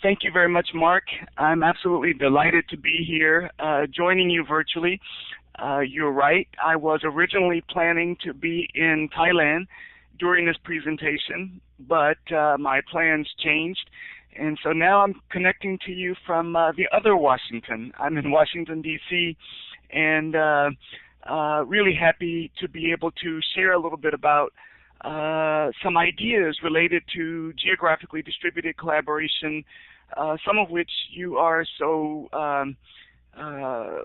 Thank you very much, Mark. I'm absolutely delighted to be here, joining you virtually. You're right. I was originally planning to be in Thailand during this presentation, but my plans changed. And so now I'm connecting to you from the other Washington. I'm in Washington, D.C., and really happy to be able to share a little bit about some ideas related to geographically distributed collaboration, some of which you are so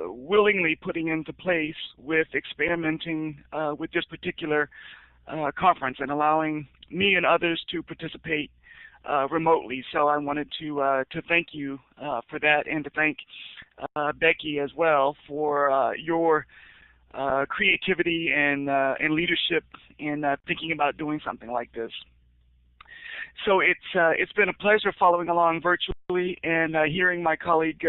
willingly putting into place with experimenting with this particular conference and allowing me and others to participate remotely. So I wanted to thank you for that, and to thank Becky as well for your creativity and leadership in thinking about doing something like this. So it's been a pleasure following along virtually and hearing my colleague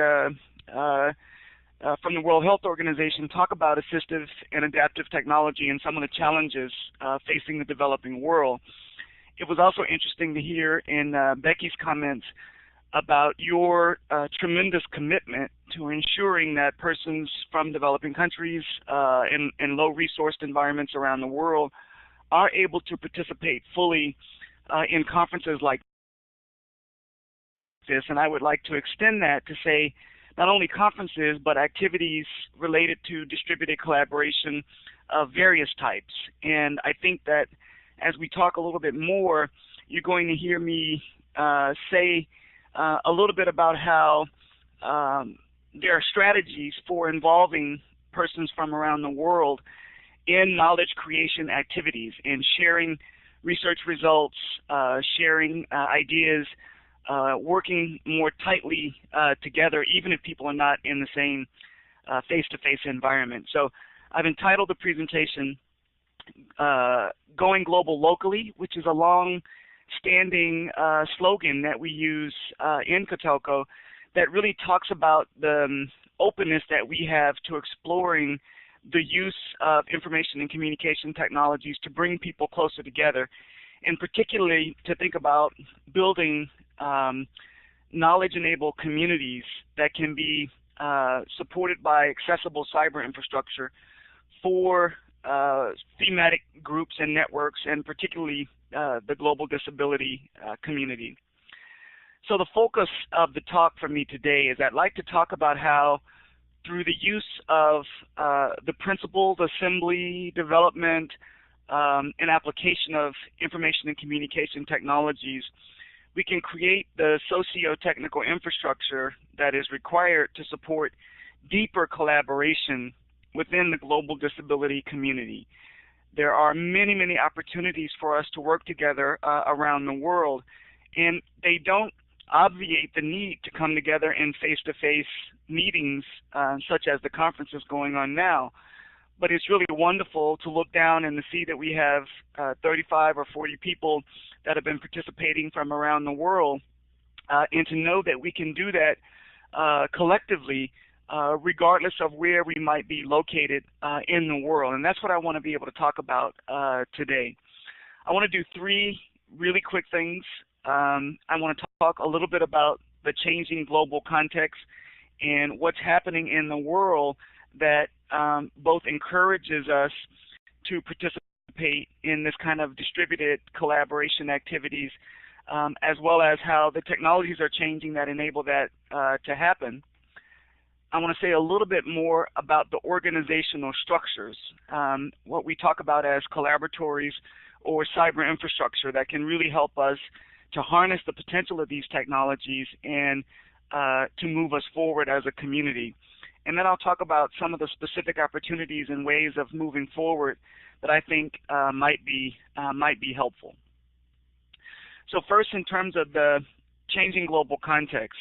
from the World Health Organization talk about assistive and adaptive technology and some of the challenges facing the developing world. It was also interesting to hear in Becky's comments about your tremendous commitment to ensuring that persons from developing countries in low-resourced environments around the world are able to participate fully in conferences like this. And I would like to extend that to say not only conferences, but activities related to distributed collaboration of various types. And I think that as we talk a little bit more, you're going to hear me say a little bit about how there are strategies for involving persons from around the world in knowledge creation activities and sharing research results, sharing ideas, working more tightly together, even if people are not in the same face-to-face environment. So I've entitled the presentation Going Global Locally, which is a long-standing slogan that we use in Kotelko that really talks about the openness that we have to exploring the use of information and communication technologies to bring people closer together, and particularly to think about building knowledge-enabled communities that can be supported by accessible cyber infrastructure for thematic groups and networks, and particularly the global disability community. So the focus of the talk for me today is I'd like to talk about how through the use of the principles, assembly, development, and application of information and communication technologies, we can create the socio-technical infrastructure that is required to support deeper collaboration within the global disability community. There are many, many opportunities for us to work together around the world, and they don't obviate the need to come together in face-to-face meetings such as the conference is going on now. But it's really wonderful to look down and to see that we have 35 or 40 people that have been participating from around the world, and to know that we can do that collectively regardless of where we might be located in the world. And that's what I want to be able to talk about today. I want to do three really quick things. I want to talk a little bit about the changing global context and what's happening in the world that both encourages us to participate in this kind of distributed collaboration activities, as well as how the technologies are changing that enable that to happen. I want to say a little bit more about the organizational structures, what we talk about as collaboratories or cyber infrastructure that can really help us to harness the potential of these technologies and to move us forward as a community. And then I'll talk about some of the specific opportunities and ways of moving forward that I think might be helpful. So first, in terms of the changing global context,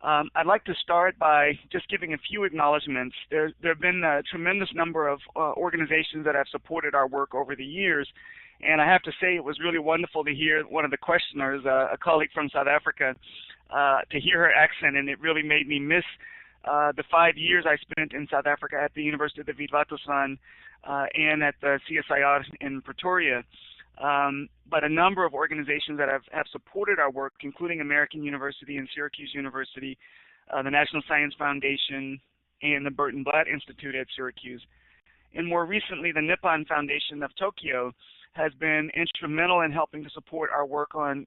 I'd like to start by just giving a few acknowledgments. There have been a tremendous number of organizations that have supported our work over the years, and I have to say it was really wonderful to hear one of the questioners, a colleague from South Africa, to hear her accent, and it really made me miss the 5 years I spent in South Africa at the University of the Witwatersrand and at the CSIR in Pretoria. but a number of organizations that have supported our work, including American University and Syracuse University, the National Science Foundation, and the Burton Blatt Institute at Syracuse. And more recently, the Nippon Foundation of Tokyo has been instrumental in helping to support our work on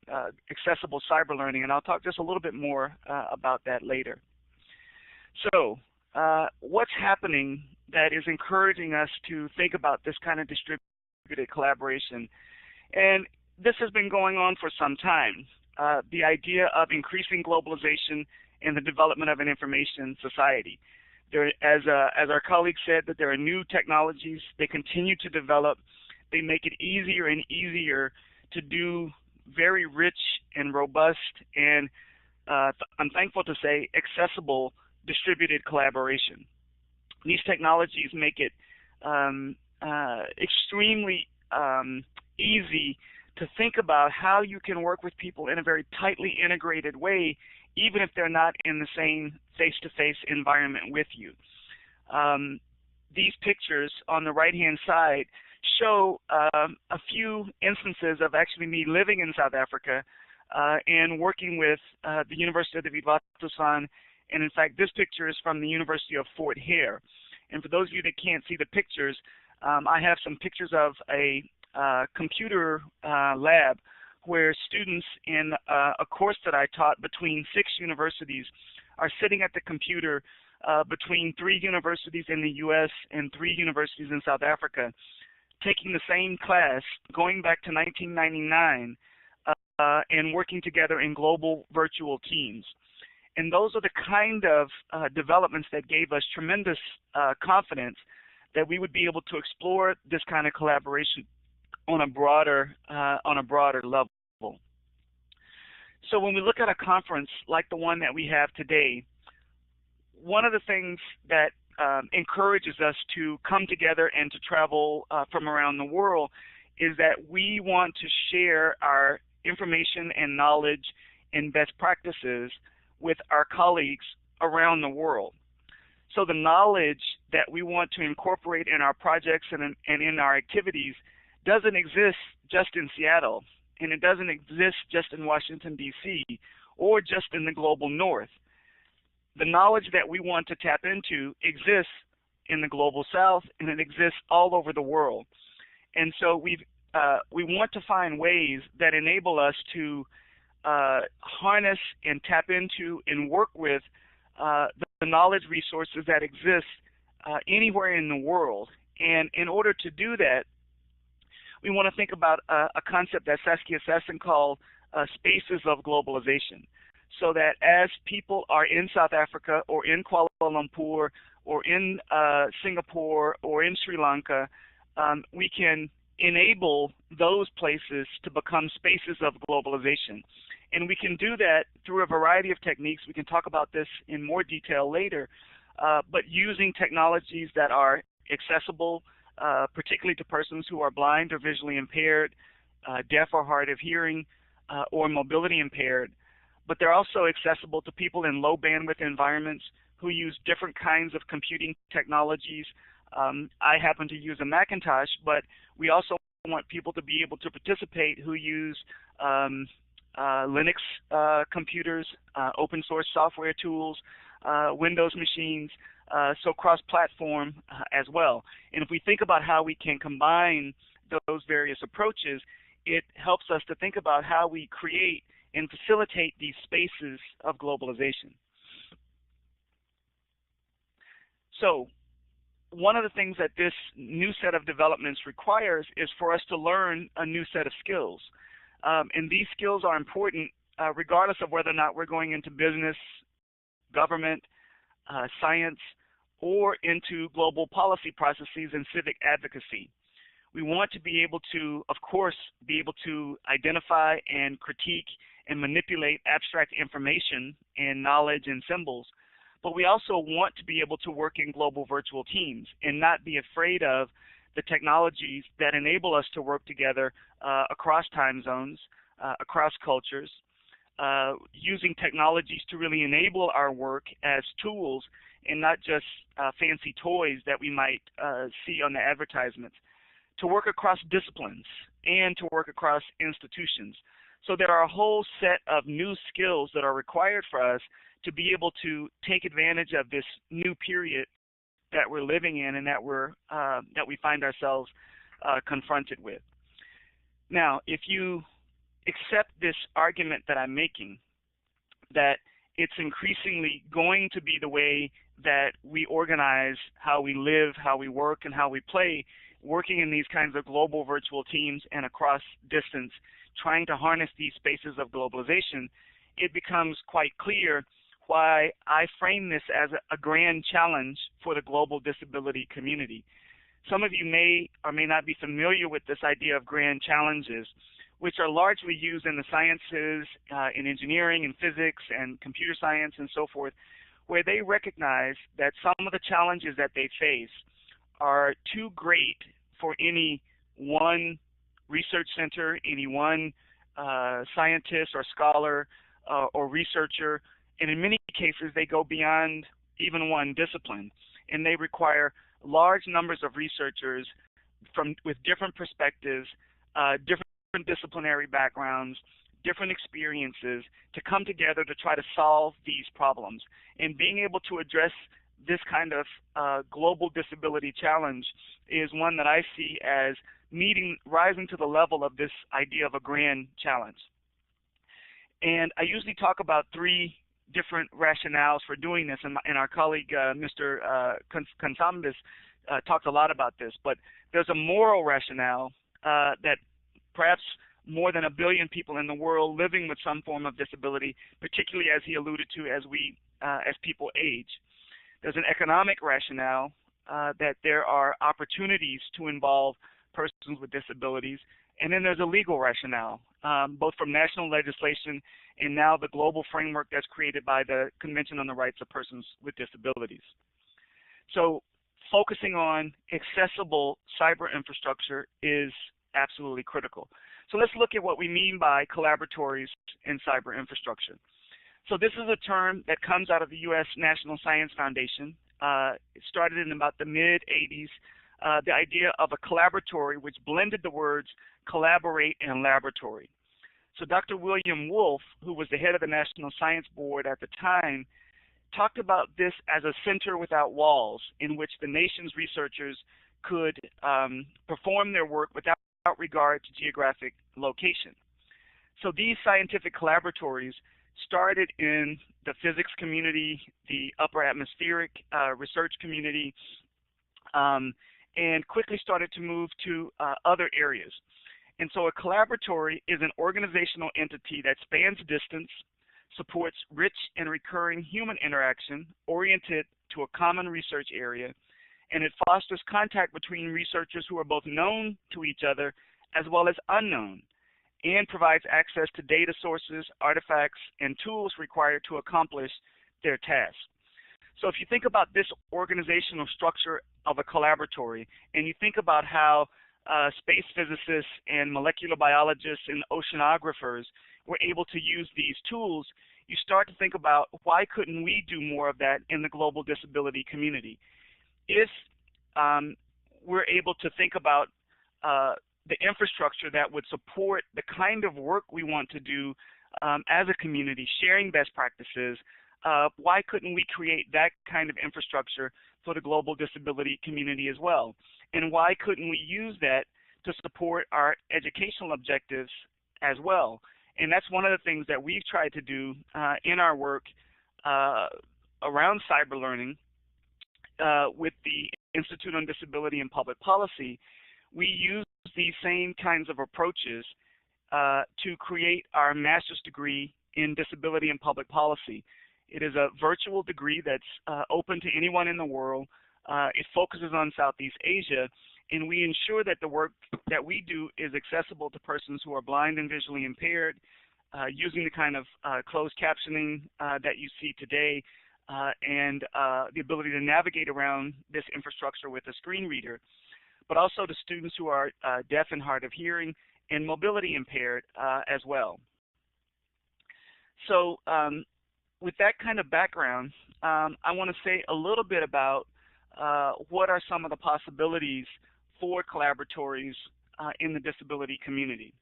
accessible cyber learning, and I'll talk just a little bit more about that later. So, what's happening that is encouraging us to think about this kind of distributed collaboration? And this has been going on for some time. The idea of increasing globalization and the development of an information society. As our colleague said, that there are new technologies. They continue to develop. They make it easier and easier to do very rich and robust and, I'm thankful to say, accessible distributed collaboration. These technologies make it extremely easy to think about how you can work with people in a very tightly integrated way, even if they're not in the same face-to-face environment with you. These pictures on the right-hand side show a few instances of actually me living in South Africa and working with the University of the Witwatersrand. And in fact, this picture is from the University of Fort Hare. And for those of you that can't see the pictures, I have some pictures of a computer lab where students in a course that I taught between 6 universities are sitting at the computer between 3 universities in the US and 3 universities in South Africa, taking the same class, going back to 1999, and working together in global virtual teams. And those are the kind of developments that gave us tremendous confidence that we would be able to explore this kind of collaboration on a broader level. So when we look at a conference like the one that we have today, one of the things that encourages us to come together and to travel from around the world is that we want to share our information and knowledge and best practices with our colleagues around the world. So the knowledge that we want to incorporate in our projects and in our activities doesn't exist just in Seattle, and it doesn't exist just in Washington, D.C., or just in the global north. The knowledge that we want to tap into exists in the global south, and it exists all over the world. And so we want to find ways that enable us to harness and tap into and work with the knowledge resources that exist anywhere in the world. And in order to do that, we want to think about a concept that Saskia Sassen called spaces of globalization. So that as people are in South Africa or in Kuala Lumpur or in Singapore or in Sri Lanka, we can enable those places to become spaces of globalization. And we can do that through a variety of techniques. We can talk about this in more detail later, but using technologies that are accessible, particularly to persons who are blind or visually impaired, deaf or hard of hearing, or mobility impaired. But they're also accessible to people in low bandwidth environments who use different kinds of computing technologies. I happen to use a Macintosh, but we also want people to be able to participate who use Linux computers, open source software tools, Windows machines, so cross-platform as well. And if we think about how we can combine those various approaches, it helps us to think about how we create and facilitate these spaces of globalization. So one of the things that this new set of developments requires is for us to learn a new set of skills. And these skills are important regardless of whether or not we're going into business, government, science, or into global policy processes and civic advocacy. We want to be able to, of course, be able to identify and critique and manipulate abstract information and knowledge and symbols, but we also want to be able to work in global virtual teams and not be afraid of the technologies that enable us to work together across time zones, across cultures, using technologies to really enable our work as tools and not just fancy toys that we might see on the advertisements, to work across disciplines and to work across institutions. So there are a whole set of new skills that are required for us to be able to take advantage of this new period that we're living in and that we find ourselves confronted with. Now, if you accept this argument that I'm making, that it's increasingly going to be the way that we organize how we live, how we work, and how we play, working in these kinds of global virtual teams and across distance, trying to harness these spaces of globalization, it becomes quite clear why I frame this as a grand challenge for the global disability community. Some of you may or may not be familiar with this idea of grand challenges, which are largely used in the sciences, in engineering and physics and computer science and so forth, where they recognize that some of the challenges that they face are too great for any one research center, any one scientist or scholar or researcher, and in many cases they go beyond even one discipline, and they require large numbers of researchers with different perspectives, different disciplinary backgrounds, different experiences to come together to try to solve these problems. And being able to address this kind of global disability challenge is one that I see as rising to the level of this idea of a grand challenge. And I usually talk about three different rationales for doing this, and our colleague Mr. Consambis talked a lot about this, but there's a moral rationale that perhaps more than 1 billion people in the world living with some form of disability, particularly as he alluded to as people age. There's an economic rationale that there are opportunities to involve persons with disabilities, and then there's a legal rationale, both from national legislation and now the global framework that's created by the Convention on the Rights of Persons with Disabilities. So focusing on accessible cyber infrastructure is absolutely critical. So let's look at what we mean by collaboratories in cyber infrastructure. So this is a term that comes out of the U.S. National Science Foundation. It started in about the mid-'80s. The idea of a collaboratory, which blended the words collaborate and laboratory. So Dr. William Wolf, who was the head of the National Science Board at the time, talked about this as a center without walls, in which the nation's researchers could perform their work without regard to geographic location. So these scientific collaboratories started in the physics community, the upper atmospheric research community, and quickly started to move to other areas. And so a collaboratory is an organizational entity that spans distance, supports rich and recurring human interaction oriented to a common research area, and it fosters contact between researchers who are both known to each other as well as unknown, and provides access to data sources, artifacts, and tools required to accomplish their tasks. So if you think about this organizational structure of a collaboratory, and you think about how space physicists and molecular biologists and oceanographers were able to use these tools, you start to think about why couldn't we do more of that in the global disability community? If we're able to think about the infrastructure that would support the kind of work we want to do as a community, sharing best practices, why couldn't we create that kind of infrastructure for the global disability community as well? And why couldn't we use that to support our educational objectives as well? And that's one of the things that we've tried to do in our work around cyber learning with the Institute on Disability and Public Policy. We use these same kinds of approaches to create our master's degree in disability and public policy. It is a virtual degree that's open to anyone in the world. It focuses on Southeast Asia, and we ensure that the work that we do is accessible to persons who are blind and visually impaired, using the kind of closed captioning that you see today, and the ability to navigate around this infrastructure with a screen reader, but also to students who are deaf and hard of hearing and mobility impaired as well. So with that kind of background, I want to say a little bit about what are some of the possibilities for collaboratories in the disability community.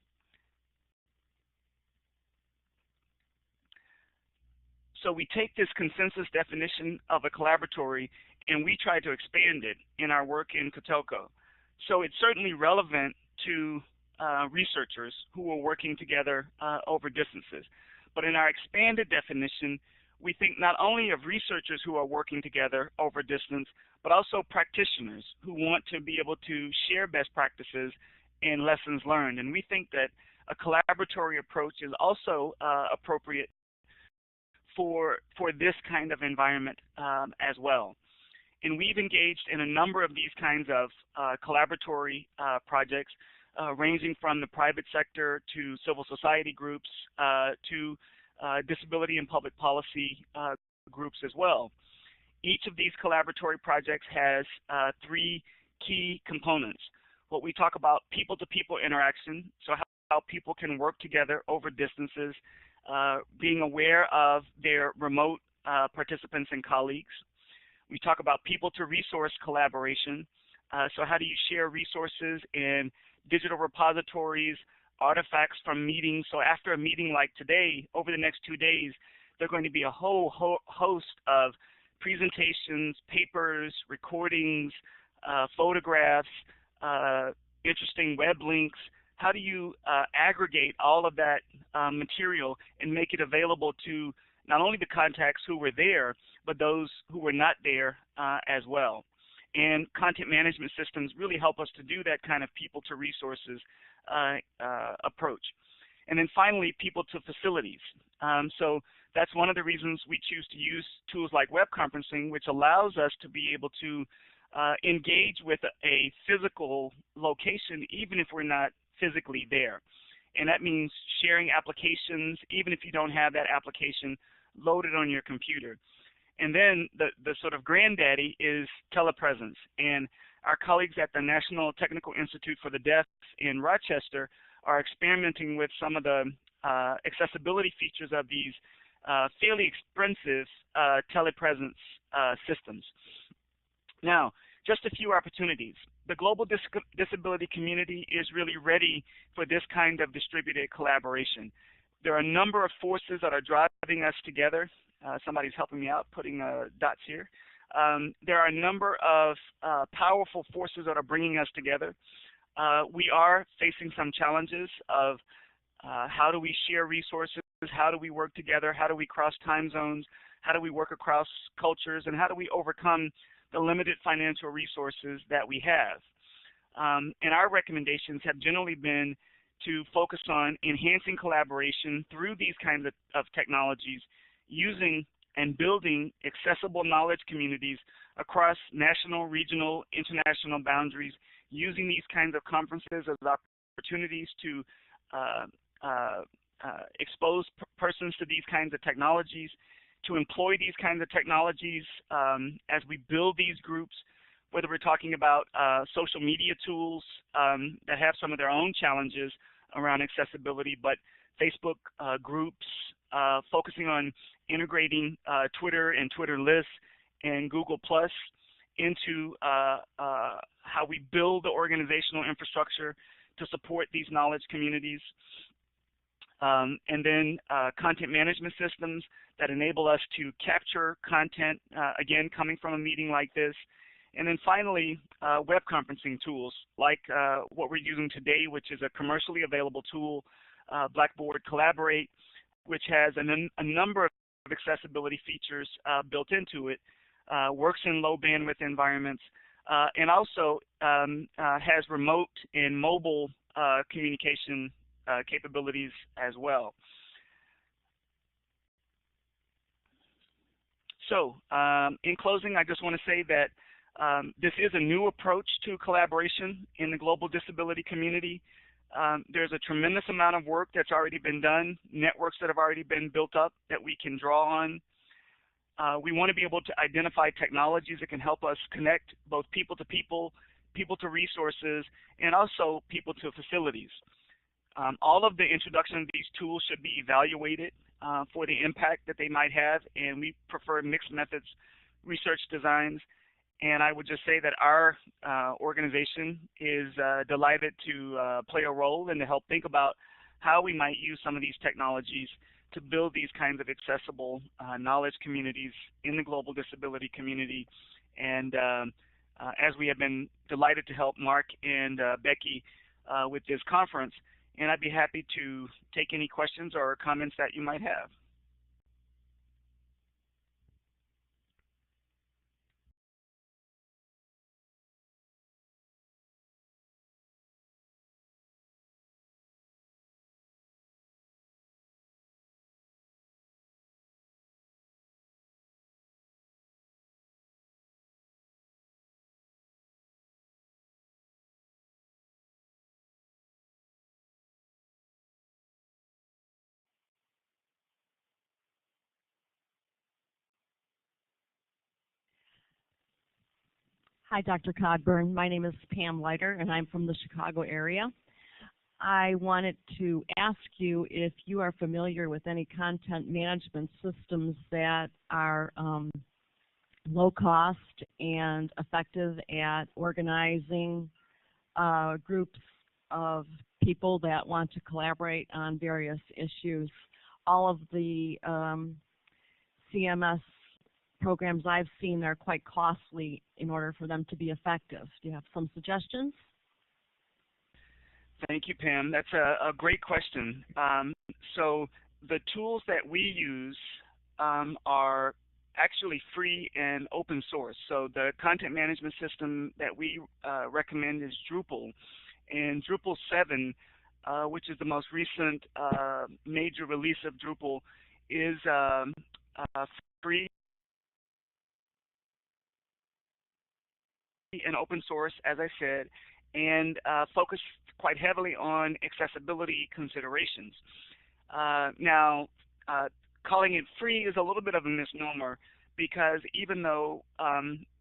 So we take this consensus definition of a collaboratory and we try to expand it in our work in Kotoko. So it's certainly relevant to researchers who are working together over distances. But in our expanded definition, we think not only of researchers who are working together over distance, but also practitioners who want to be able to share best practices and lessons learned. And we think that a collaboratory approach is also appropriate for this kind of environment as well. And we've engaged in a number of these kinds of collaboratory projects, ranging from the private sector to civil society groups to disability and public policy groups as well. Each of these collaboratory projects has three key components. What we talk about people-to-people interaction, so how people can work together over distances, being aware of their remote participants and colleagues. We talk about people-to-resource collaboration, so how do you share resources in digital repositories, artifacts from meetings. So after a meeting like today, over the next 2 days, there are going to be a whole host of presentations, papers, recordings, photographs, interesting web links. How do you aggregate all of that material and make it available to not only the contacts who were there, but those who were not there as well? And content management systems really help us to do that kind of people-to-resources approach. And then finally, people-to-facilities. So that's one of the reasons we choose to use tools like web conferencing, which allows us to be able to engage with a physical location, even if we're not physically there. And that means sharing applications, even if you don't have that application loaded on your computer. And then the sort of granddaddy is telepresence. And our colleagues at the National Technical Institute for the Deaf in Rochester are experimenting with some of the accessibility features of these fairly expensive telepresence systems. Now, just a few opportunities. The global disability community is really ready for this kind of distributed collaboration. There are a number of forces that are driving us together. Somebody's helping me out, putting dots here. There are a number of powerful forces that are bringing us together. We are facing some challenges of how do we share resources, how do we work together, how do we cross time zones, how do we work across cultures, and how do we overcome the limited financial resources that we have. And our recommendations have generally been to focus on enhancing collaboration through these kinds of technologies, using and building accessible knowledge communities across national, regional, international boundaries, using these kinds of conferences as opportunities to expose persons to these kinds of technologies, to employ these kinds of technologies as we build these groups, whether we're talking about social media tools that have some of their own challenges around accessibility, but Facebook groups, focusing on integrating Twitter and Twitter lists and Google Plus into how we build the organizational infrastructure to support these knowledge communities. And then content management systems that enable us to capture content, again, coming from a meeting like this. And then finally, web conferencing tools like what we're using today, which is a commercially available tool, Blackboard Collaborate, which has a number of accessibility features built into it, works in low bandwidth environments, and also has remote and mobile communication capabilities as well. So in closing, I just want to say that this is a new approach to collaboration in the global disability community. There's a tremendous amount of work that's already been done, networks that have already been built up that we can draw on. We want to be able to identify technologies that can help us connect both people to people, people to resources, and also people to facilities. All of the introduction of these tools should be evaluated for the impact that they might have, and we prefer mixed methods research designs. And I would just say that our organization is delighted to play a role and to help think about how we might use some of these technologies to build these kinds of accessible knowledge communities in the global disability community. And as we have been delighted to help Mark and Becky with this conference, and I'd be happy to take any questions or comments that you might have. Hi, Dr. Cogburn. My name is Pam Leiter, and I'm from the Chicago area. I wanted to ask you if you are familiar with any content management systems that are low cost and effective at organizing groups of people that want to collaborate on various issues. All of the CMS programs I've seen are quite costly in order for them to be effective. Do you have some suggestions? Thank you, Pam. That's a great question. So the tools that we use are actually free and open source. So the content management system that we recommend is Drupal. And Drupal 7, which is the most recent major release of Drupal, is free and open source, as I said, and focused quite heavily on accessibility considerations. Now, calling it free is a little bit of a misnomer, because even though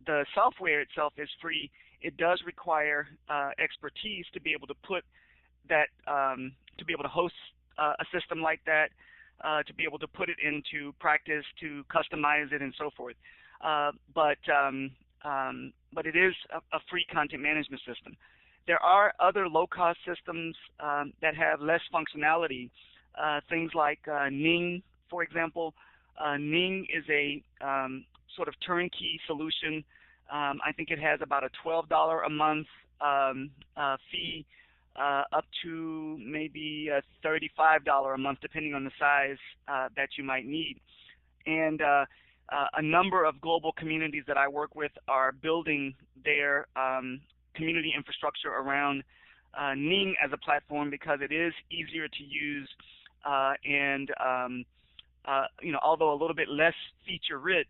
the software itself is free, it does require expertise to be able to put that, to be able to host a system like that, to be able to put it into practice, to customize it, and so forth. But it is a free content management system. There are other low-cost systems that have less functionality, things like Ning, for example. Ning is a sort of turnkey solution. I think it has about a $12 a month fee, up to maybe a $35 a month, depending on the size that you might need. And a number of global communities that I work with are building their community infrastructure around Ning as a platform, because it is easier to use and although a little bit less feature rich,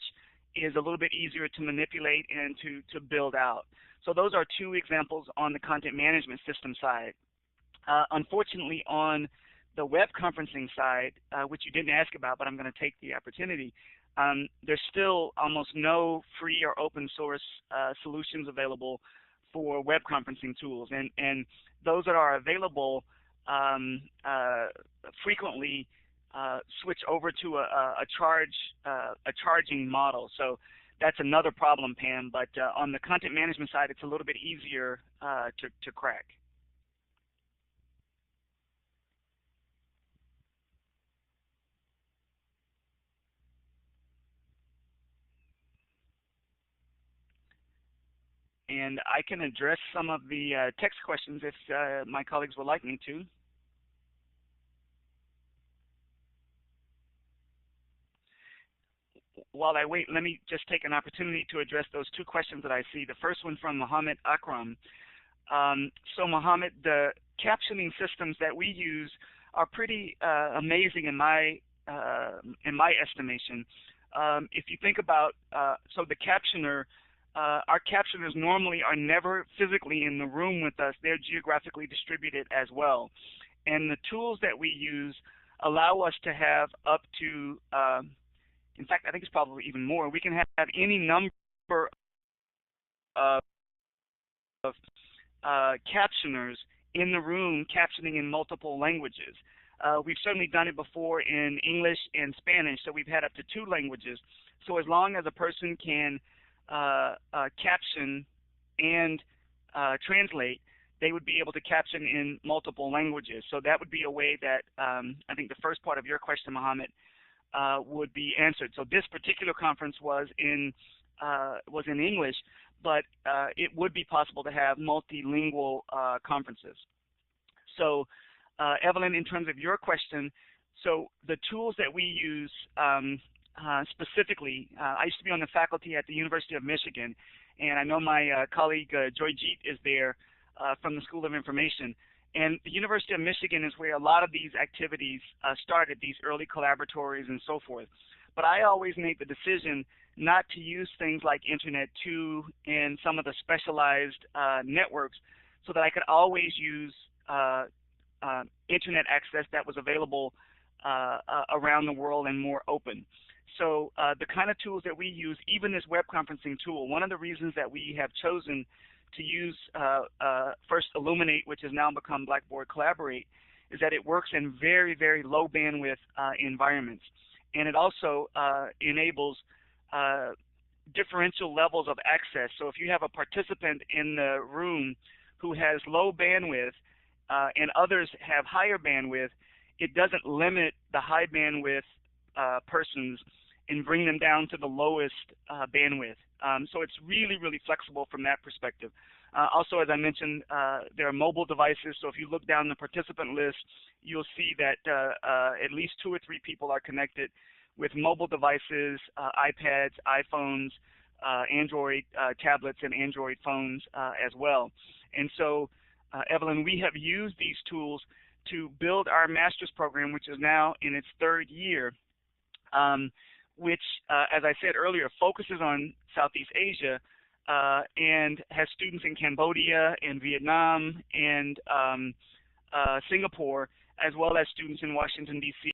is a little bit easier to manipulate and to build out. So those are two examples on the content management system side. Unfortunately, on the web conferencing side, which you didn't ask about, but I'm going to take the opportunity, there's still almost no free or open source solutions available for web conferencing tools, and those that are available frequently switch over to a charging model. So that's another problem, Pam. But on the content management side, it's a little bit easier to crack. And I can address some of the text questions if my colleagues would like me to. While I wait, let me just take an opportunity to address those two questions that I see. The first one from Mohammed Akram. So Mohammed, the captioning systems that we use are pretty amazing in my estimation. If you think about, so the captioner, our captioners normally are never physically in the room with us. They're geographically distributed as well. And the tools that we use allow us to have up to, in fact, I think it's probably even more. We can have any number of captioners in the room captioning in multiple languages. We've certainly done it before in English and Spanish, so we've had up to 2 languages. So as long as a person can caption and translate, they would be able to caption in multiple languages. So that would be a way that I think the first part of your question, Mohammed, would be answered. So this particular conference was in English, but it would be possible to have multilingual conferences. So Evelyn, in terms of your question, so the tools that we use specifically, I used to be on the faculty at the University of Michigan, and I know my colleague Joyjeet is there from the School of Information. And the University of Michigan is where a lot of these activities started, these early collaboratories and so forth. But I always made the decision not to use things like Internet 2 and some of the specialized networks, so that I could always use Internet access that was available around the world and more open. So the kind of tools that we use, even this web conferencing tool, one of the reasons that we have chosen to use first Illuminate, which has now become Blackboard Collaborate, is that it works in very, very low bandwidth environments. And it also enables differential levels of access. So if you have a participant in the room who has low bandwidth and others have higher bandwidth, it doesn't limit the high bandwidth persons and bring them down to the lowest bandwidth. So it's really, really flexible from that perspective. Also, as I mentioned, there are mobile devices. So if you look down the participant list, you'll see that at least 2 or 3 people are connected with mobile devices, iPads, iPhones, Android tablets, and Android phones as well. And so, Evelyn, we have used these tools to build our master's program, which is now in its 3rd year, which, as I said earlier, focuses on Southeast Asia and has students in Cambodia and Vietnam and Singapore, as well as students in Washington, D.C.